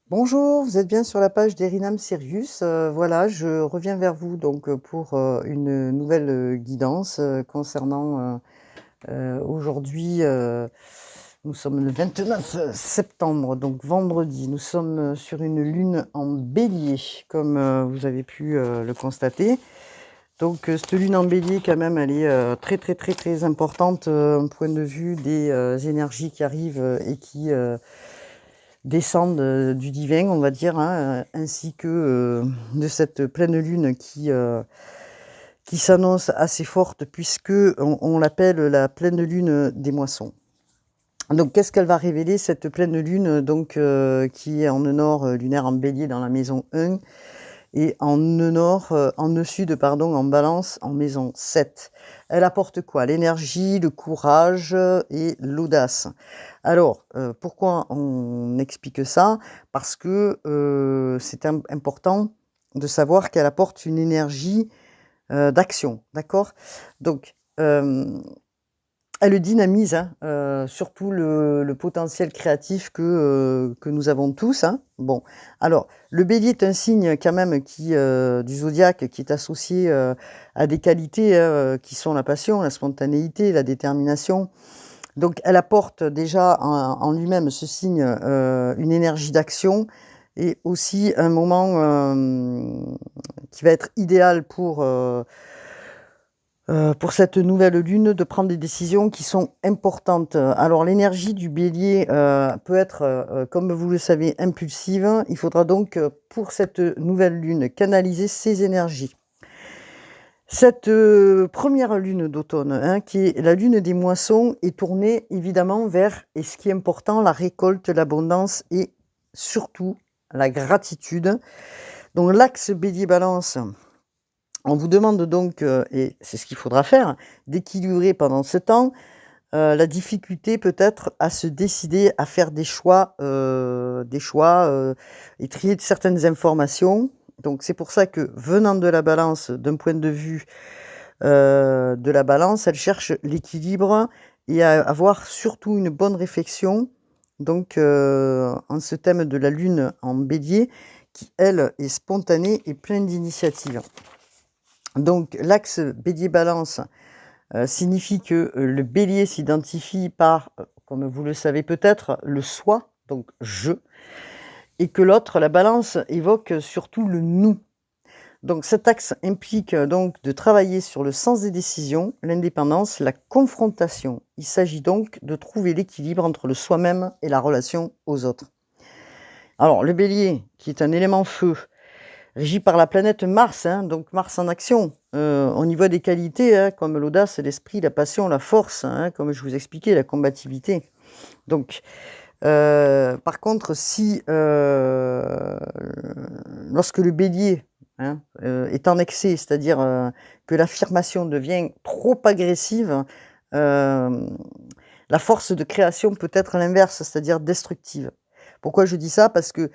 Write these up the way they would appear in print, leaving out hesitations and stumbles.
Bonjour, vous êtes bien sur la page d'Erinam Sirius. Voilà, je reviens vers vous donc pour une nouvelle guidance concernant aujourd'hui, nous sommes le 29 septembre, donc vendredi. Nous sommes sur une lune en bélier, comme vous avez pu le constater. Donc cette lune en bélier, quand même, elle est très très très très importante au point de vue des énergies qui arrivent et qui descendent du divin, on va dire, hein, ainsi que de cette pleine lune qui s'annonce assez forte, puisque on l'appelle la pleine lune des moissons. Donc, qu'est-ce qu'elle va révéler, cette pleine lune, donc, qui est en nœud nord lunaire en bélier dans la maison 1 et en nœud nord, en nœud sud, pardon, en balance en maison 7. Elle apporte quoi? L'énergie, le courage et l'audace. Alors, pourquoi on explique ça? Parce que c'est important de savoir qu'elle apporte une énergie d'action, d'accord? Donc, elle dynamise, hein, surtout le potentiel créatif que nous avons tous, hein. Bon, alors, le bélier est un signe quand même qui, du zodiaque qui est associé à des qualités qui sont la passion, la spontanéité, la détermination. Donc, elle apporte déjà en lui-même, ce signe, une énergie d'action et aussi un moment qui va être idéal pour cette nouvelle lune, de prendre des décisions qui sont importantes. Alors l'énergie du bélier peut être, comme vous le savez, impulsive. Il faudra donc, pour cette nouvelle lune, canaliser ces énergies. Cette première lune d'automne, hein, qui est la lune des moissons, est tournée évidemment vers, et ce qui est important, la récolte, l'abondance et surtout la gratitude. Donc l'axe bélier-balance, on vous demande donc, et c'est ce qu'il faudra faire, d'équilibrer pendant ce temps la difficulté peut-être à se décider à faire des choix et trier certaines informations. Donc c'est pour ça que venant de la balance, d'un point de vue de la balance, elle cherche l'équilibre et à avoir surtout une bonne réflexion. Donc en ce thème de la lune en bélier, qui elle est spontanée et pleine d'initiative. Donc l'axe bélier-balance signifie que le bélier s'identifie par, comme vous le savez peut-être, le soi, donc je, et que l'autre, la balance, évoque surtout le nous. Donc cet axe implique donc de travailler sur le sens des décisions, l'indépendance, la confrontation. Il s'agit donc de trouver l'équilibre entre le soi-même et la relation aux autres. Alors le bélier, qui est un élément feu, régi par la planète Mars, hein, donc Mars en action. On y voit des qualités hein, comme l'audace, l'esprit, la passion, la force, hein, comme je vous expliquais, la combativité. Donc, par contre, si lorsque le bélier hein, est en excès, c'est-à-dire que l'affirmation devient trop agressive, la force de création peut être l'inverse, c'est-à-dire destructive. Pourquoi je dis ça? Parce que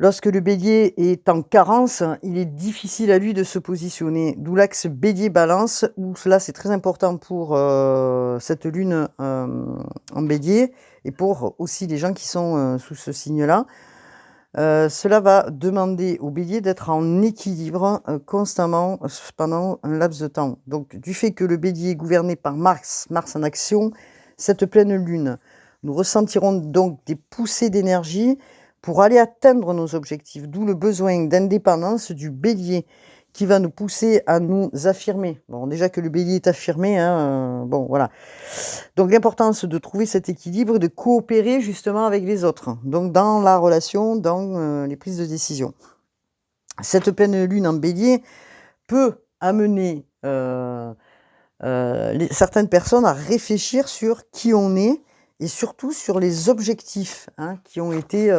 lorsque le bélier est en carence, il est difficile à lui de se positionner. D'où l'axe bélier-balance, où cela c'est très important pour cette lune en bélier, et pour aussi les gens qui sont sous ce signe-là. Cela va demander au bélier d'être en équilibre constamment pendant un laps de temps. Donc du fait que le bélier est gouverné par Mars en action, cette pleine lune, nous ressentirons donc des poussées d'énergie pour aller atteindre nos objectifs, d'où le besoin d'indépendance du bélier qui va nous pousser à nous affirmer. Bon, déjà que le bélier est affirmé, hein, bon, voilà. Donc l'importance de trouver cet équilibre et de coopérer justement avec les autres, donc dans la relation, dans les prises de décision. Cette pleine lune en bélier peut amener certaines personnes à réfléchir sur qui on est et surtout sur les objectifs hein, qui ont été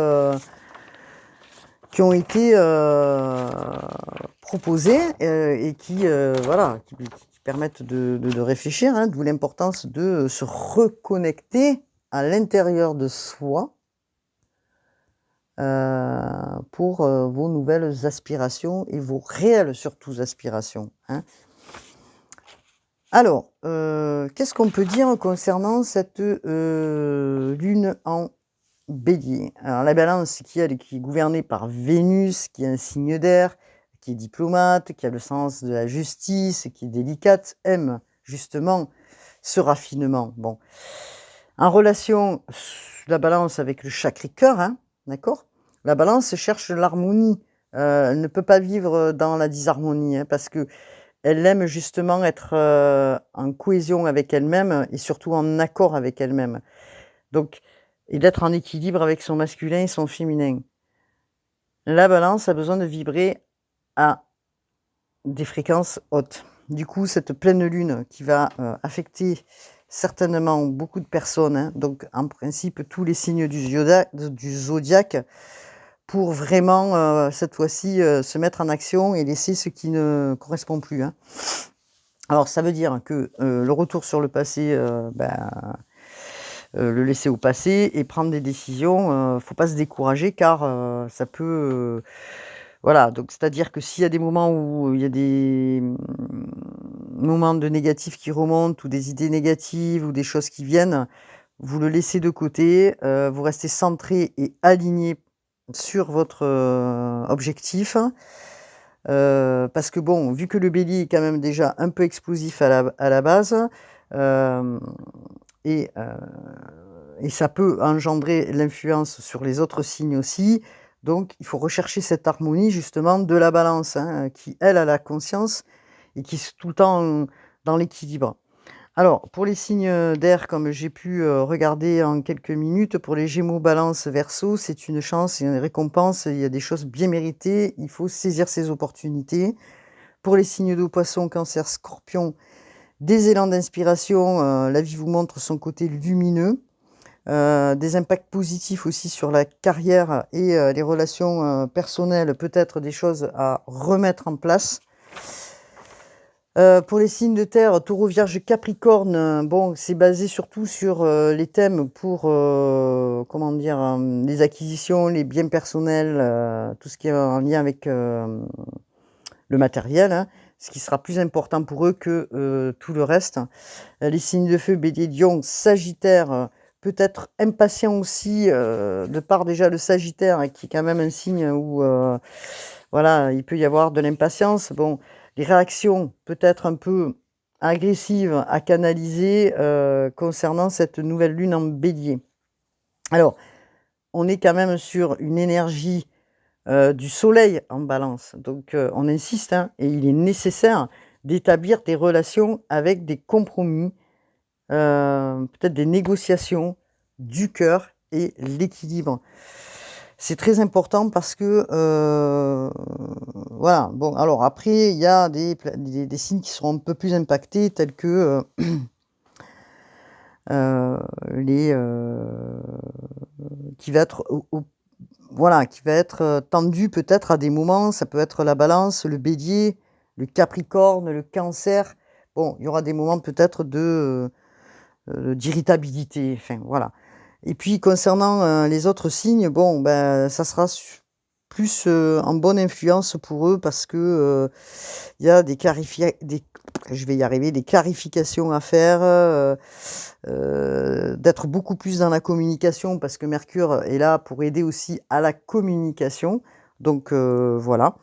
proposés et qui, voilà, qui permettent de réfléchir, hein, d'où l'importance de se reconnecter à l'intérieur de soi pour vos nouvelles aspirations et vos réelles surtout aspirations. Hein. Alors, qu'est-ce qu'on peut dire concernant cette lune en Bélier. Alors la balance qui, elle, qui est gouvernée par Vénus, qui est un signe d'air, qui est diplomate, qui a le sens de la justice, qui est délicate, aime justement ce raffinement. Bon. En relation, la balance avec le Sacré-Cœur, hein, d'accord? La balance cherche l'harmonie. Elle ne peut pas vivre dans la disharmonie, hein, parce que elle aime justement être en cohésion avec elle-même et surtout en accord avec elle-même. Donc, et d'être en équilibre avec son masculin et son féminin. La balance a besoin de vibrer à des fréquences hautes. Du coup, cette pleine lune qui va affecter certainement beaucoup de personnes, hein, donc en principe tous les signes du zodiaque, pour vraiment cette fois-ci se mettre en action et laisser ce qui ne correspond plus. Hein. Alors ça veut dire que le retour sur le passé, le laisser au passé et prendre des décisions, faut pas se décourager car ça peut, voilà, donc c'est-à-dire que s'il y a des moments où il y a des moments de négatifs qui remontent ou des idées négatives ou des choses qui viennent, vous le laissez de côté, vous restez centré et aligné sur votre objectif. Parce que bon, vu que le bélier est quand même déjà un peu explosif à la base, hem et heu et ça peut engendrer l'influence sur les autres signes aussi. Donc il faut rechercher cette harmonie justement de la balance, hein, qui elle a la conscience et qui est tout le temps dans l'équilibre. Alors pour les signes, d'air comme j'ai pu, regarder en quelques minutes, pour les Gémeaux, Balance, Verseau, c'est une chance et une récompense, il y a des choses bien méritées, il faut saisir ces opportunités. Pour les signes d'eau, Poisson, Cancer, Scorpion, des élans d'inspiration, la vie vous montre son côté lumineux, des impacts positifs aussi sur la carrière et les relations, personnelles, peut-être des choses à remettre en place. Pour les signes de terre, Taureau, Vierge, Capricorne, bon, c'est basé surtout sur, les thèmes pour, comment dire? Les acquisitions, les biens personnels, tout ce qui est en lien avec, le matériel, hein, ce qui sera plus important pour eux que, tout le reste. Les signes de feu, Bélier, Lion, Sagittaire, peut-être impatient aussi, de par déjà le Sagittaire, qui est quand même un signe où, voilà, il peut y avoir de l'impatience. Bon, les réactions peut-être un peu agressives à canaliser, concernant cette nouvelle lune en Bélier. Alors, on est quand même sur une énergie du soleil en balance. Donc, on insiste, hein, et il est nécessaire d'établir des relations avec des compromis, peut-être des négociations, du cœur et l'équilibre. C'est très important parce que, voilà, bon, alors après, il y a des signes qui seront un peu plus impactés tels que, les, qui va être voilà, qui va être, tendu peut-être à des moments, ça peut être la Balance, le Bélier, le Capricorne, le Cancer. Bon, il y aura des moments peut-être d'irritabilité, enfin voilà. Et puis concernant, les autres signes, bon, ben, ça sera plus, en bonne influence pour eux parce que, il y a je vais y arriver, des clarifications à faire, d'être beaucoup plus dans la communication parce que Mercure est là pour aider aussi à la communication. Donc, voilà.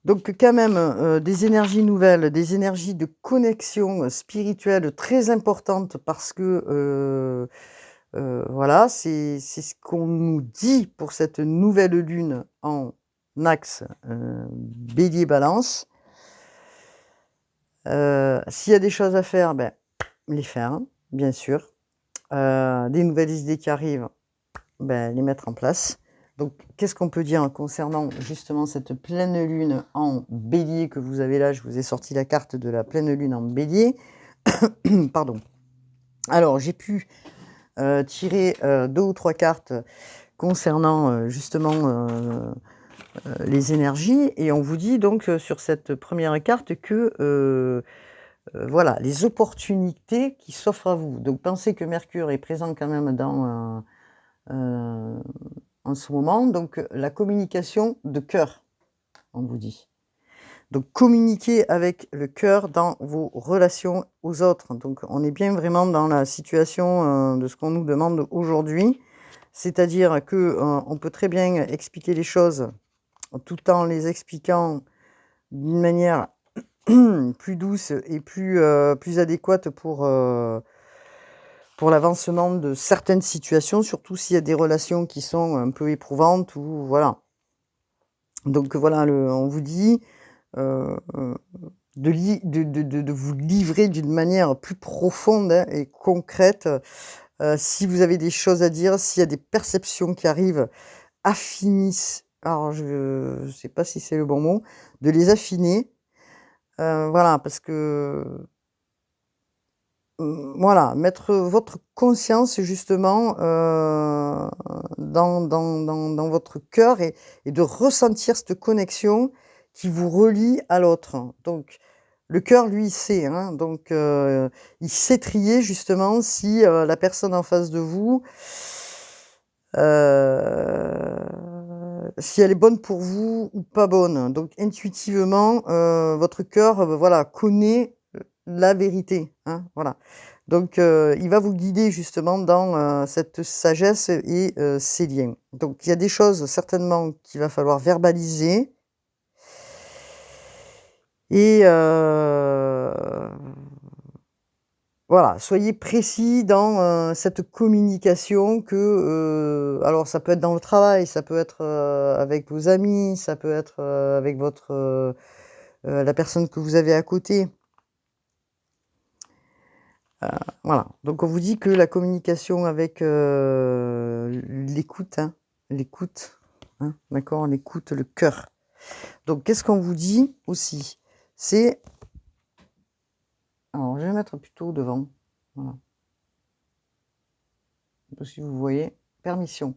Donc quand même, des énergies nouvelles, des énergies de connexion, spirituelle très importantes parce que, voilà, c'est ce qu'on nous dit pour cette nouvelle lune en axe, Bélier-Balance. S'il y a des choses à faire, ben, les faire, hein, bien sûr. Des nouvelles idées qui arrivent, ben, les mettre en place. Donc qu'est-ce qu'on peut dire concernant justement cette pleine lune en Bélier que vous avez là? Je vous ai sorti la carte de la pleine lune en Bélier. Pardon. Alors j'ai pu, tirer, 2 ou 3 cartes concernant, justement, les énergies et on vous dit donc, sur cette première carte que, voilà, les opportunités qui s'offrent à vous. Donc pensez que Mercure est présent quand même dans, en ce moment, donc la communication de cœur, on vous dit. Donc communiquer avec le cœur dans vos relations aux autres. Donc on est bien vraiment dans la situation, de ce qu'on nous demande aujourd'hui. C'est-à-dire que, on peut très bien expliquer les choses tout en les expliquant d'une manière plus douce et plus adéquate pour l'avancement de certaines situations, surtout s'il y a des relations qui sont un peu éprouvantes ou voilà. Donc voilà, on vous dit, de vous livrer d'une manière plus profonde, hein, et concrète, si vous avez des choses à dire, s'il y a des perceptions qui arrivent, alors je sais pas si c'est le bon mot, de les affiner, voilà, parce que, voilà, mettre votre conscience justement, dans votre cœur et de ressentir cette connexion qui vous relie à l'autre. Donc le cœur, lui, il sait, hein, donc il sait trier justement si, la personne en face de vous, si elle est bonne pour vous ou pas bonne. Donc intuitivement, votre cœur, voilà, connaît la vérité, hein, voilà. Donc il va vous guider justement dans, cette sagesse et ces liens. Donc il y a des choses certainement qu'il va falloir verbaliser et voilà, soyez précis dans, cette communication que, alors ça peut être dans le travail, ça peut être, avec vos amis, ça peut être, avec la personne que vous avez à côté. Voilà, donc on vous dit que la communication avec, l'écoute, hein, d'accord? L'écoute, le cœur. Donc qu'est-ce qu'on vous dit aussi? C'est alors je vais mettre plutôt devant, voilà. Je sais pas si vous voyez, permission.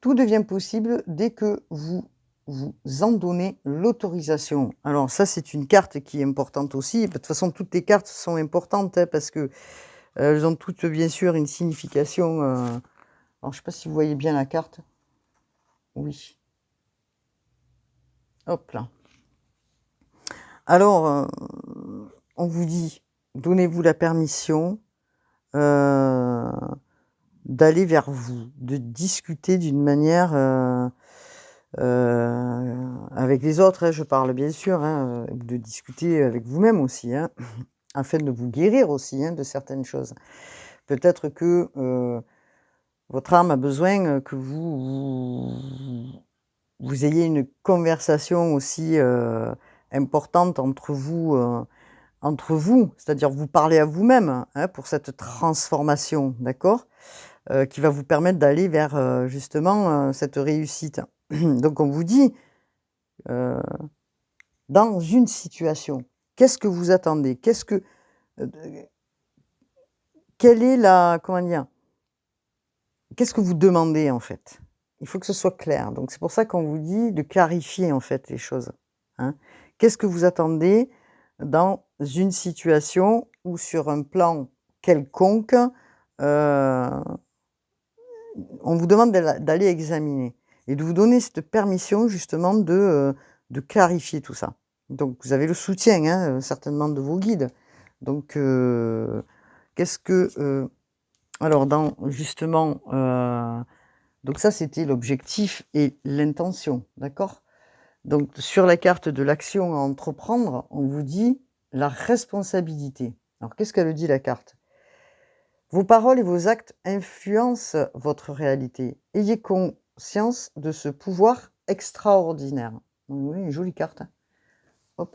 Tout devient possible dès que vous vous en donnez l'autorisation. Alors ça, c'est une carte qui est importante aussi. De toute façon, toutes les cartes sont importantes, hein, parce que elles ont toutes bien sûr une signification. Alors je ne sais pas si vous voyez bien la carte. Oui. Hop là. Alors, on vous dit, donnez-vous la permission d'aller vers vous, de discuter d'une manière avec les autres, hein, je parle bien sûr, hein, de discuter avec vous-même aussi, hein, afin de vous guérir aussi, hein, de certaines choses. Peut-être que votre âme a besoin que vous ayez une conversation aussi importante entre vous, c'est-à-dire vous parler à vous-même, hein, pour cette transformation, d'accord? Qui va vous permettre d'aller vers justement cette réussite. Donc on vous dit, dans une situation, qu'est-ce que vous attendez? Quelle est comment dire? Qu'est-ce que vous demandez en fait? Il faut que ce soit clair. Donc c'est pour ça qu'on vous dit de clarifier en fait les choses, hein. Qu'est-ce que vous attendez dans une situation ou sur un plan quelconque? On vous demande d'aller examiner et de vous donner cette permission justement de clarifier tout ça. Donc vous avez le soutien, hein, certainement de vos guides. Donc qu'est-ce que, alors dans justement, donc ça c'était l'objectif et l'intention, d'accord? Donc sur la carte de l'action à entreprendre, on vous dit la responsabilité. Alors qu'est-ce qu'elle dit la carte? Vos paroles et vos actes influencent votre réalité. Ayez conscience de ce pouvoir extraordinaire. Oui, une jolie carte, hein. Hop.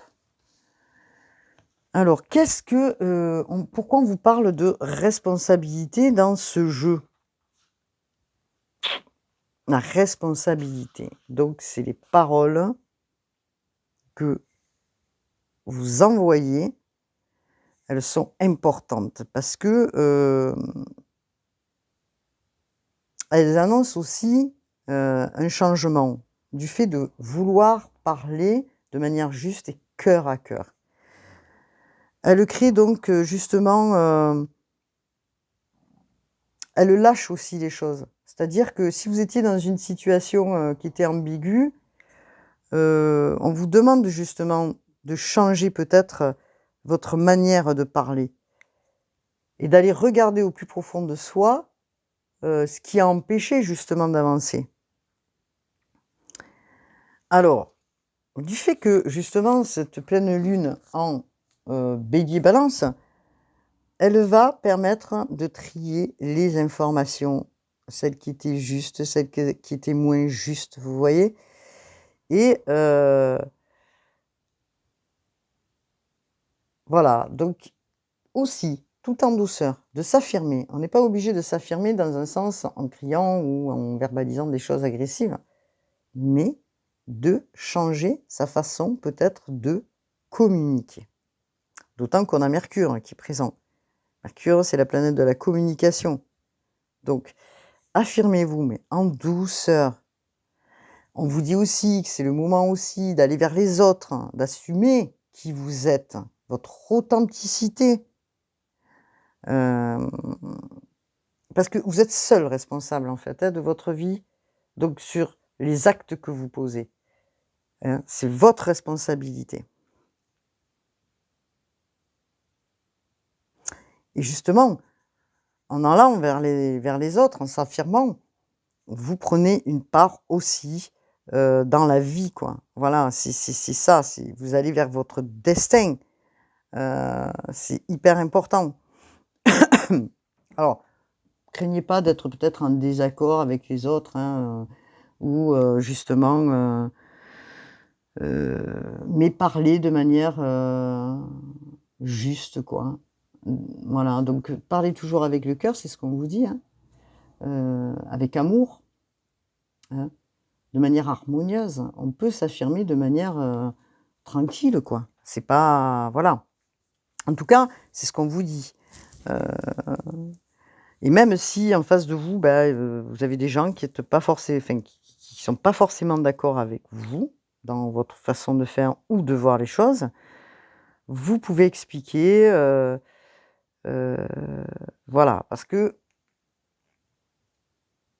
Alors, pourquoi on vous parle de responsabilité dans ce jeu? La responsabilité. Donc, c'est les paroles que vous envoyez. Elles sont importantes parce que elles annoncent aussi un changement du fait de vouloir parler de manière juste et cœur à cœur. Elle crée donc justement, elle lâche aussi les choses. C'est-à-dire que si vous étiez dans une situation qui était ambiguë, on vous demande justement de changer peut-être votre manière de parler et d'aller regarder au plus profond de soi ce qui a empêché justement d'avancer. Alors, du fait que justement cette pleine lune en Bélier-Balance, elle va permettre de trier les informations, celles qui étaient justes, celles qui étaient moins justes, vous voyez? Et voilà, donc aussi, tout en douceur, de s'affirmer. On n'est pas obligé de s'affirmer dans un sens en criant ou en verbalisant des choses agressives, mais de changer sa façon peut-être de communiquer. D'autant qu'on a Mercure qui est présent. Mercure, c'est la planète de la communication. Donc, affirmez-vous, mais en douceur. On vous dit aussi que c'est le moment aussi d'aller vers les autres, hein, d'assumer qui vous êtes, votre authenticité. Parce que vous êtes seul responsable, en fait, hein, de votre vie, donc sur les actes que vous posez. Hein, c'est votre responsabilité. Et justement, en allant vers les autres, en s'affirmant, vous prenez une part aussi dans la vie, quoi. Voilà, c'est ça, vous allez vers votre destin. C'est hyper important. Alors, craignez pas d'être peut-être en désaccord avec les autres, hein, ou justement, mais parler de manière juste, quoi. Voilà, donc parlez toujours avec le cœur, c'est ce qu'on vous dit, hein, avec amour, hein, de manière harmonieuse. On peut s'affirmer de manière tranquille, quoi. C'est pas... Voilà. En tout cas, c'est ce qu'on vous dit. Et même si en face de vous, vous avez des gens qui sont pas forcément d'accord avec vous, dans votre façon de faire ou de voir les choses, vous pouvez expliquer, voilà, parce que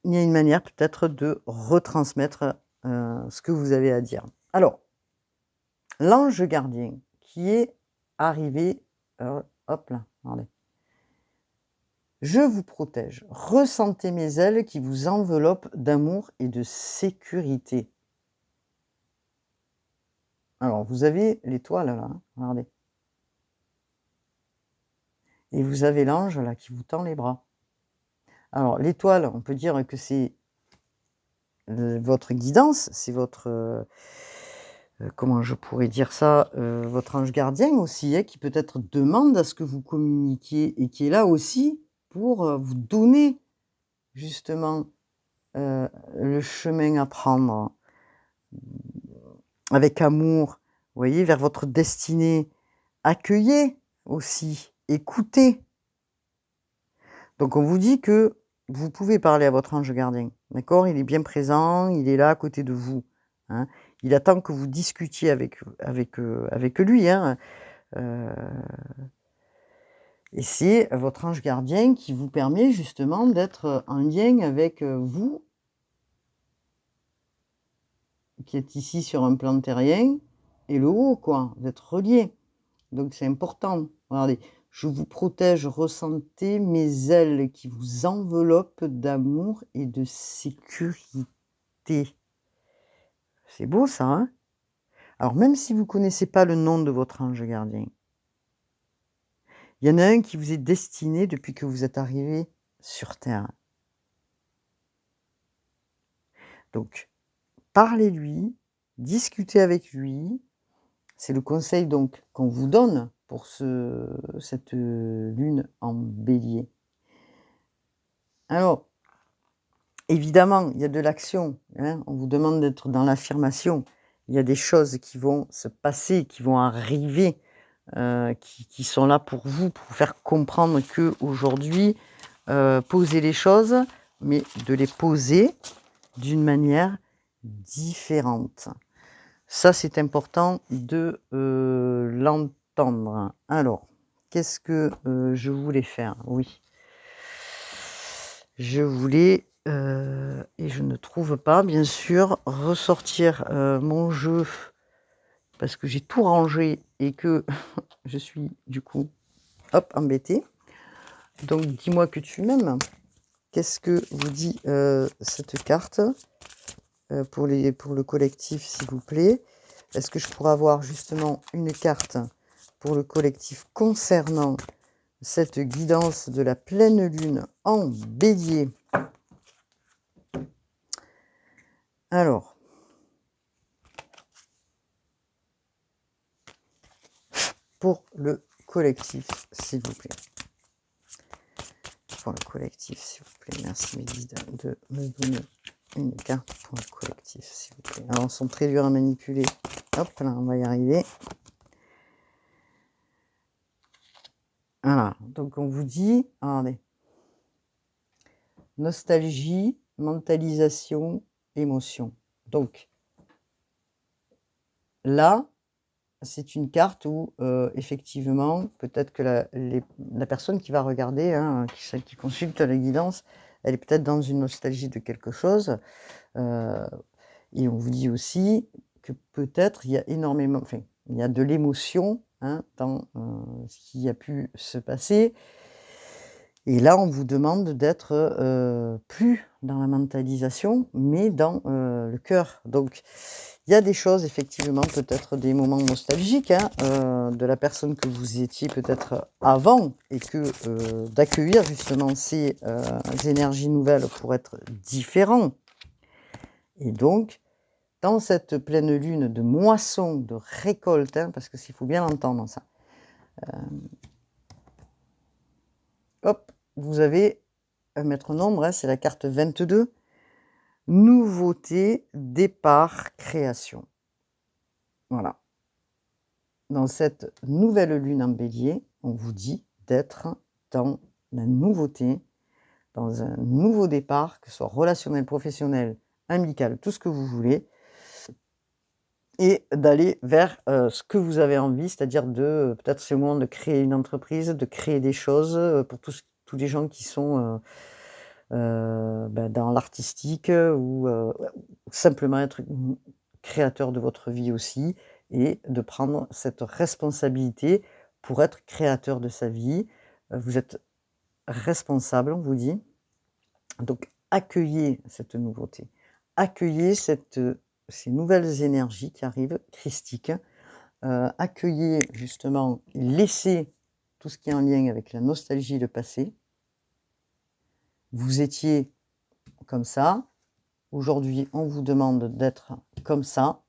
il y a une manière peut-être de retransmettre ce que vous avez à dire. Alors, l'ange gardien qui est arrivé, hop là, regardez. Je vous protège, ressentez mes ailes qui vous enveloppent d'amour et de sécurité. Alors, vous avez l'étoile là, hein, regardez. Et vous avez l'ange là qui vous tend les bras. Alors, l'étoile, on peut dire que c'est votre guidance, c'est votre, comment je pourrais dire ça? Votre ange gardien aussi, hein, qui peut-être demande à ce que vous communiquiez et qui est là aussi pour, vous donner justement, le chemin à prendre, avec amour, vous voyez? Vers votre destinée. Accueillez aussi, écoutez. Donc on vous dit que vous pouvez parler à votre ange gardien, d'accord? Il est bien présent, il est là à côté de vous, hein. Il attend que vous discutiez avec lui, hein, et c'est votre ange gardien qui vous permet justement d'être en lien avec, vous qui êtes ici sur un plan terrien et le haut, quoi, d'être reliés. Donc c'est important. Regardez, je vous protège, ressentez mes ailes qui vous enveloppent d'amour et de sécurité. C'est beau ça, hein? Alors même si vous ne connaissez pas le nom de votre ange gardien, il y en a un qui vous est destiné depuis que vous êtes arrivé sur Terre. Donc, parlez-lui, discutez avec lui. C'est le conseil donc qu'on vous donne pour cette lune en bélier. Alors, évidemment, il y a de l'action, hein, on vous demande d'être dans l'affirmation. Il y a des choses qui vont se passer, qui vont arriver, qui sont là pour vous faire comprendre qu'aujourd'hui, posez les choses, mais de les poser d'une manière différente. Ça, c'est important de l'entendre. Alors, qu'est-ce que je voulais faire? Oui. Je voulais, et je ne trouve pas, bien sûr, ressortir mon jeu parce que j'ai tout rangé et que je suis du coup, hop, embêtée. Donc dis-moi que tu m'aimes. qu'est-ce que vous dit cette carte pour le collectif, s'il vous plaît? Est-ce que je pourrais avoir justement une carte pour le collectif concernant cette guidance de la pleine lune en bélier? Alors, pour le collectif, s'il vous plaît. Pour le collectif, s'il vous plaît. Merci mes guides de me donner une carte pour le collectif, s'il vous plaît. Alors, ils sont très durs à manipuler. Hop là, on va y arriver. Voilà, donc on vous dit, regardez, nostalgie, mentalisation, émotion. Donc, là, c'est une carte où, effectivement, peut-être que la personne qui va regarder, hein, qui consulte la guidance, elle est peut-être dans une nostalgie de quelque chose. Et on vous dit aussi que peut-être il y a énormément, enfin, il y a de l'émotion hein, dans ce qui a pu se passer. Et là, on vous demande d'être plus dans la mentalisation, mais dans le cœur. Donc, il y a des choses, effectivement, peut-être des moments nostalgiques hein, de la personne que vous étiez peut-être avant et que d'accueillir justement ces énergies nouvelles pour être différent. Et donc, dans cette pleine lune de moisson, de récolte, hein, parce que s'il faut bien l'entendre ça, hop, vous avez un maître nombre, hein, c'est la carte 22, nouveauté, départ, création. Voilà. Dans cette nouvelle lune en bélier, on vous dit d'être dans la nouveauté, dans un nouveau départ, que ce soit relationnel, professionnel, amical, tout ce que vous voulez, et d'aller vers ce que vous avez envie, c'est-à-dire de, peut-être c'est le moment de créer une entreprise, de créer des choses pour tous les gens qui sont dans l'artistique ou simplement être créateur de votre vie aussi et de prendre cette responsabilité pour être créateur de sa vie. Vous êtes responsable, on vous dit. Donc accueillez cette nouveauté, accueillez ces nouvelles énergies qui arrivent, christiques. Accueillez justement, laissez tout ce qui est en lien avec la nostalgie, le passé. Vous étiez comme ça. Aujourd'hui, on vous demande d'être comme ça.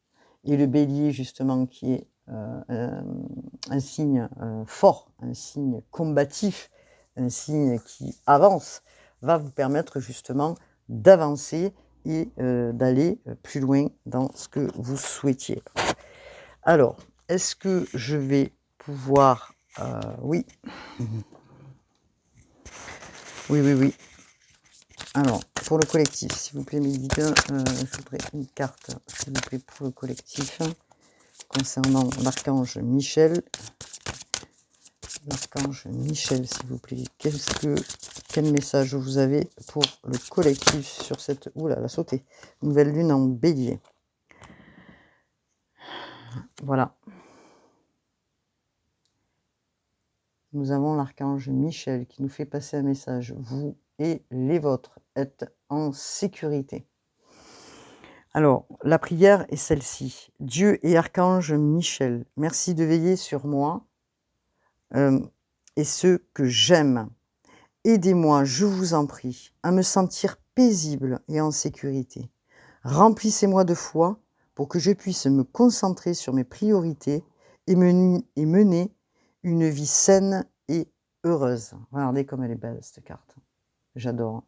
Et le bélier, justement, qui est un signe fort, un signe combatif, un signe qui avance, va vous permettre justement d'avancer et d'aller plus loin dans ce que vous souhaitiez. Alors, est-ce que je vais pouvoir... oui. Oui. Alors, pour le collectif, s'il vous plaît, mes guides, je voudrais une carte, s'il vous plaît, pour le collectif, concernant l'archange Michel. L'archange Michel, s'il vous plaît. Quel message vous avez pour le collectif sur cette... Oula, la sautée. Nouvelle lune en bélier. Voilà. Nous avons l'archange Michel qui nous fait passer un message. Vous et les vôtres êtes en sécurité. Alors, la prière est celle-ci. Dieu et archange Michel, merci de veiller sur moi et ceux que j'aime. Aidez-moi, je vous en prie, à me sentir paisible et en sécurité. Remplissez-moi de foi pour que je puisse me concentrer sur mes priorités et mener une vie saine et heureuse. Regardez comme elle est belle, cette carte. J'adore.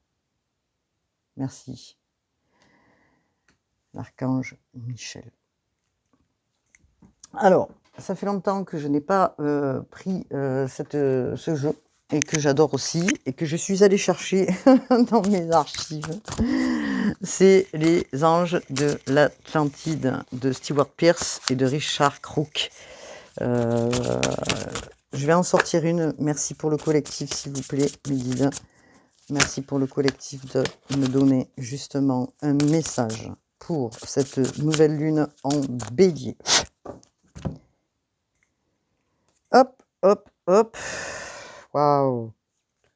Merci. L'archange Michel. Alors, ça fait longtemps que je n'ai pas pris ce jeu et que j'adore aussi et que je suis allée chercher dans mes archives. C'est Les Anges de l'Atlantide de Stewart Pearce et de Richard Crook. Je vais en sortir une. Merci pour le collectif, s'il vous plaît, mes guides. Merci pour le collectif de me donner justement un message pour cette nouvelle lune en bélier. Hop, hop, hop. Waouh.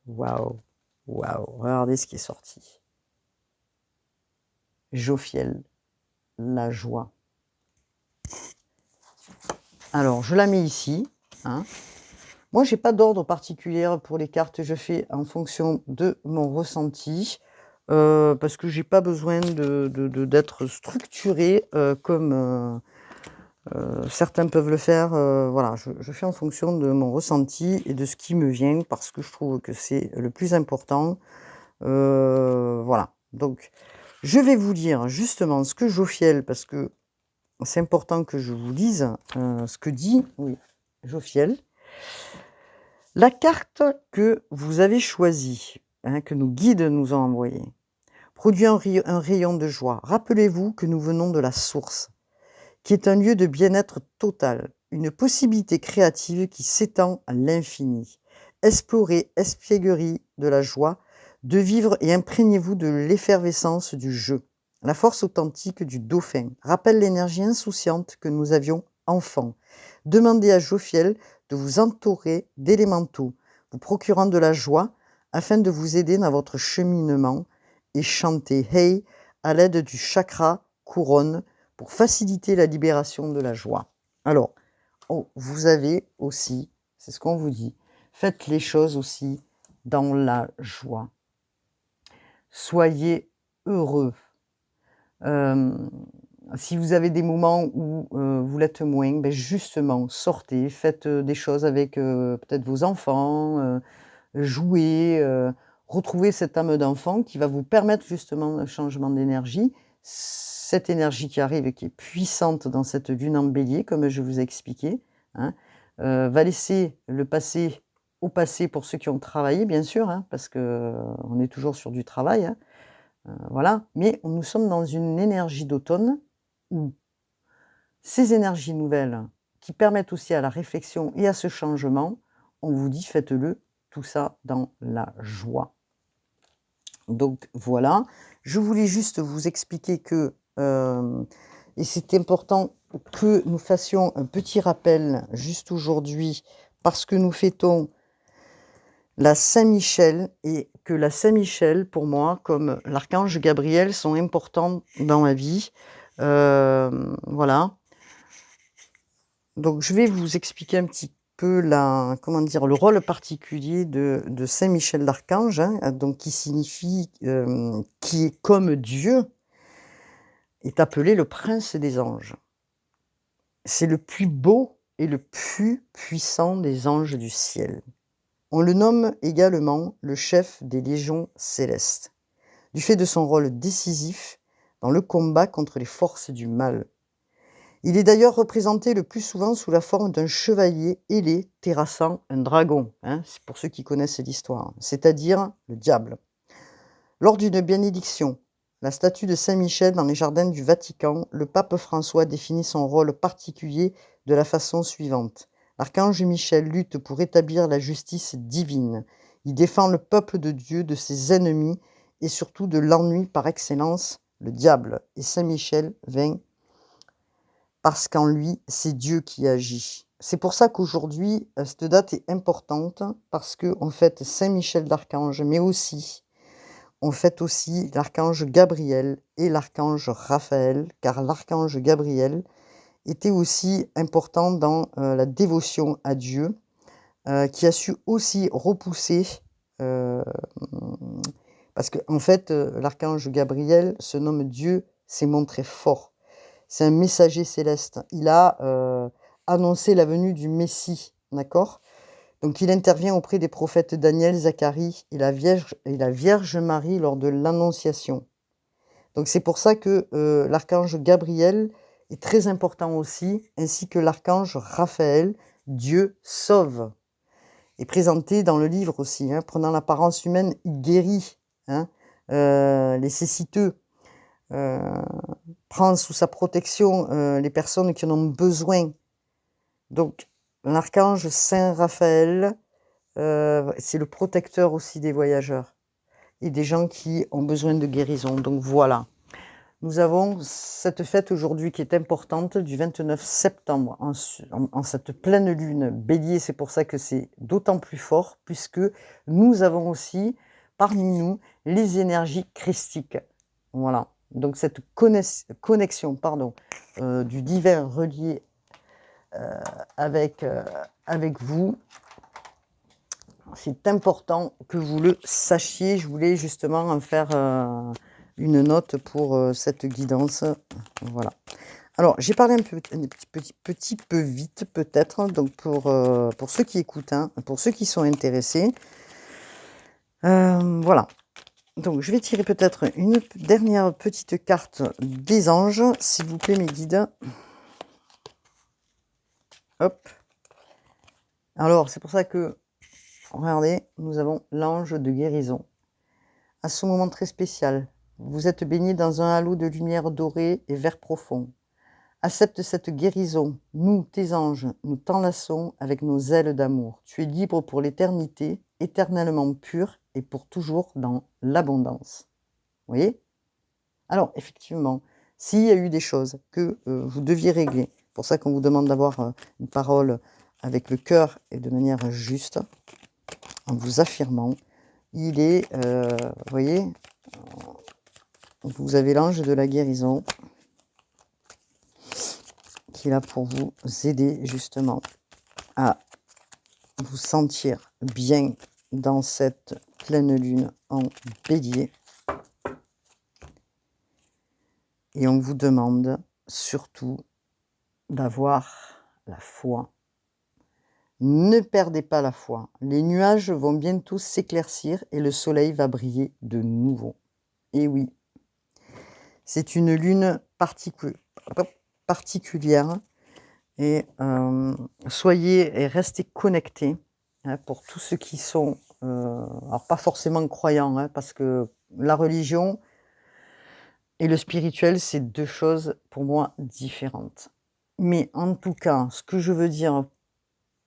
Waouh. Waouh, regardez ce qui est sorti. Jophiel, la joie. Alors, je la mets ici, hein. Moi, j'ai pas d'ordre particulier pour les cartes, je fais en fonction de mon ressenti, parce que j'ai pas besoin d'être structurée, comme, certains peuvent le faire, voilà, je fais en fonction de mon ressenti et de ce qui me vient parce que je trouve que c'est le plus important, voilà. Donc je vais vous lire justement ce que Jophiel, parce que c'est important que je vous lise, ce que dit, oui, Jophiel. La carte que vous avez choisie, hein, que nos guides nous ont envoyée, produit un rayon de joie. Rappelez-vous que nous venons de la source, qui est un lieu de bien-être total, une possibilité créative qui s'étend à l'infini. Explorez, espièglerie de la joie de vivre et imprégnez-vous de l'effervescence du jeu. La force authentique du dauphin rappelle l'énergie insouciante que nous avions enfant. Demandez à Jophiel de vous entourer d'élémentaux, vous procurant de la joie afin de vous aider dans votre cheminement, et chantez Hey à l'aide du chakra couronne pour faciliter la libération de la joie. Alors, vous avez aussi, c'est ce qu'on vous dit, faites les choses aussi dans la joie. Soyez heureux. Si vous avez des moments où vous l'êtes moins, ben justement, sortez, faites des choses avec peut-être vos enfants, jouez, retrouvez cette âme d'enfant qui va vous permettre justement un changement d'énergie. Cette énergie qui arrive et qui est puissante dans cette lune en bélier, comme je vous ai expliqué, hein, va laisser le passé au passé pour ceux qui ont travaillé, bien sûr, hein, parce qu'on est toujours sur du travail, hein, voilà. Mais nous sommes dans une énergie d'automne où ces énergies nouvelles qui permettent aussi à la réflexion et à ce changement, on vous dit faites-le, tout ça dans la joie. Donc voilà, je voulais juste vous expliquer que, et c'est important que nous fassions un petit rappel juste aujourd'hui, parce que nous fêtons la Saint-Michel, et que la Saint-Michel, pour moi, comme l'archange Gabriel, sont importants dans ma vie. Voilà. Donc je vais vous expliquer un petit peu comment dire, le rôle particulier de Saint Michel d'Archange, hein, donc qui signifie, qui est comme Dieu, est appelé le prince des anges. C'est le plus beau et le plus puissant des anges du ciel. On le nomme également le chef des légions célestes, du fait de son rôle décisif dans le combat contre les forces du mal. Il est d'ailleurs représenté le plus souvent sous la forme d'un chevalier ailé terrassant un dragon, hein, c'est pour ceux qui connaissent l'histoire, c'est-à-dire le diable. Lors d'une bénédiction, la statue de Saint-Michel dans les jardins du Vatican, le pape François définit son rôle particulier de la façon suivante. L'archange Michel lutte pour établir la justice divine. Il défend le peuple de Dieu de ses ennemis et surtout de l'ennui par excellence, le diable. Et Saint-Michel vint parce qu'en lui, c'est Dieu qui agit. C'est pour ça qu'aujourd'hui, cette date est importante, parce qu'on fête Saint-Michel d'Archange, mais aussi, on fête aussi l'archange Gabriel et l'archange Raphaël, car l'archange Gabriel était aussi important dans la dévotion à Dieu, qui a su aussi repousser, parce qu'en fait, l'archange Gabriel se nomme Dieu s'est montré fort. C'est un messager céleste. Il a annoncé la venue du Messie, d'accord? Donc il intervient auprès des prophètes Daniel, Zacharie et la Vierge Marie lors de l'Annonciation. Donc c'est pour ça que l'archange Gabriel est très important aussi, ainsi que l'archange Raphaël, Dieu sauve, est présenté dans le livre aussi, hein, prenant l'apparence humaine, il guérit, hein, les céciteux, prend sous sa protection les personnes qui en ont besoin. Donc l'archange Saint Raphaël, c'est le protecteur aussi des voyageurs et des gens qui ont besoin de guérison. Donc voilà, nous avons cette fête aujourd'hui qui est importante, du 29 septembre, en cette pleine lune bélier. C'est pour ça que c'est d'autant plus fort, puisque nous avons aussi parmi nous les énergies christiques. Voilà. Donc cette connexion, pardon, du divin relié avec vous, c'est important que vous le sachiez. Je voulais justement en faire une note pour cette guidance. Voilà. Alors, j'ai parlé un petit peu vite peut-être, donc pour ceux qui écoutent, hein, pour ceux qui sont intéressés. Voilà. Donc, je vais tirer peut-être une dernière petite carte des anges, s'il vous plaît, mes guides. Hop. Alors, c'est pour ça que, regardez, nous avons l'ange de guérison. À ce moment très spécial, vous êtes baigné dans un halo de lumière dorée et vert profond. Accepte cette guérison. Nous, tes anges, nous t'enlaçons avec nos ailes d'amour. Tu es libre pour l'éternité, éternellement pur et pour toujours dans l'abondance. Vous voyez? Alors, effectivement, s'il y a eu des choses que vous deviez régler, c'est pour ça qu'on vous demande d'avoir une parole avec le cœur et de manière juste, en vous affirmant, il est, vous voyez, vous avez l'ange de la guérison qui est là pour vous aider justement à vous sentir bien dans cette pleine lune en bélier. Et on vous demande surtout d'avoir la foi. Ne perdez pas la foi. Les nuages vont bientôt s'éclaircir et le soleil va briller de nouveau. Et oui, c'est une lune particulière. Et soyez et restez connectés, hein, pour tous ceux qui sont, alors pas forcément croyants, hein, parce que la religion et le spirituel, c'est deux choses pour moi différentes. Mais en tout cas, ce que je veux dire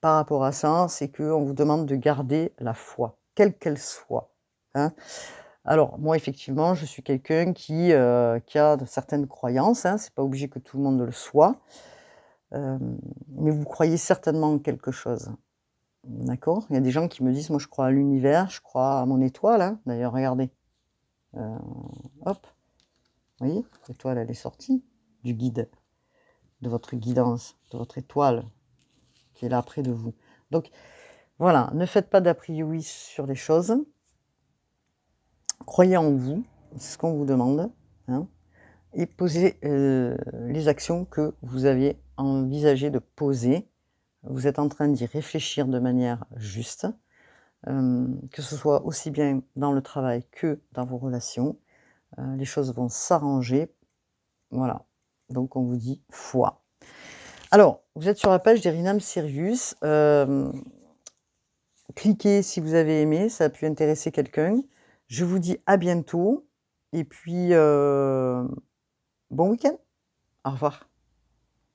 par rapport à ça, c'est qu'on vous demande de garder la foi, quelle qu'elle soit, hein. Alors moi, effectivement, je suis quelqu'un qui a de certaines croyances, hein, c'est pas obligé que tout le monde le soit. Mais vous croyez certainement en quelque chose, d'accord? Il y a des gens qui me disent: «Moi, je crois à l'univers, je crois à mon étoile», hein. D'ailleurs, regardez, heu, hop, vous voyez? L'étoile, elle est sortie du guide, de votre guidance, de votre étoile qui est là près de vous. Donc voilà, ne faites pas d'a priori sur les choses. Croyez en vous, c'est ce qu'on vous demande, hein, et posez, les actions que vous aviez envisagé de poser. Vous êtes en train d'y réfléchir de manière juste, que ce soit aussi bien dans le travail que dans vos relations. Les choses vont s'arranger. Voilà. Donc on vous dit foi. Alors, vous êtes sur la page d'Erinam Sirius. Cliquez si vous avez aimé, ça a pu intéresser quelqu'un. Je vous dis à bientôt et puis bon week-end. Au revoir.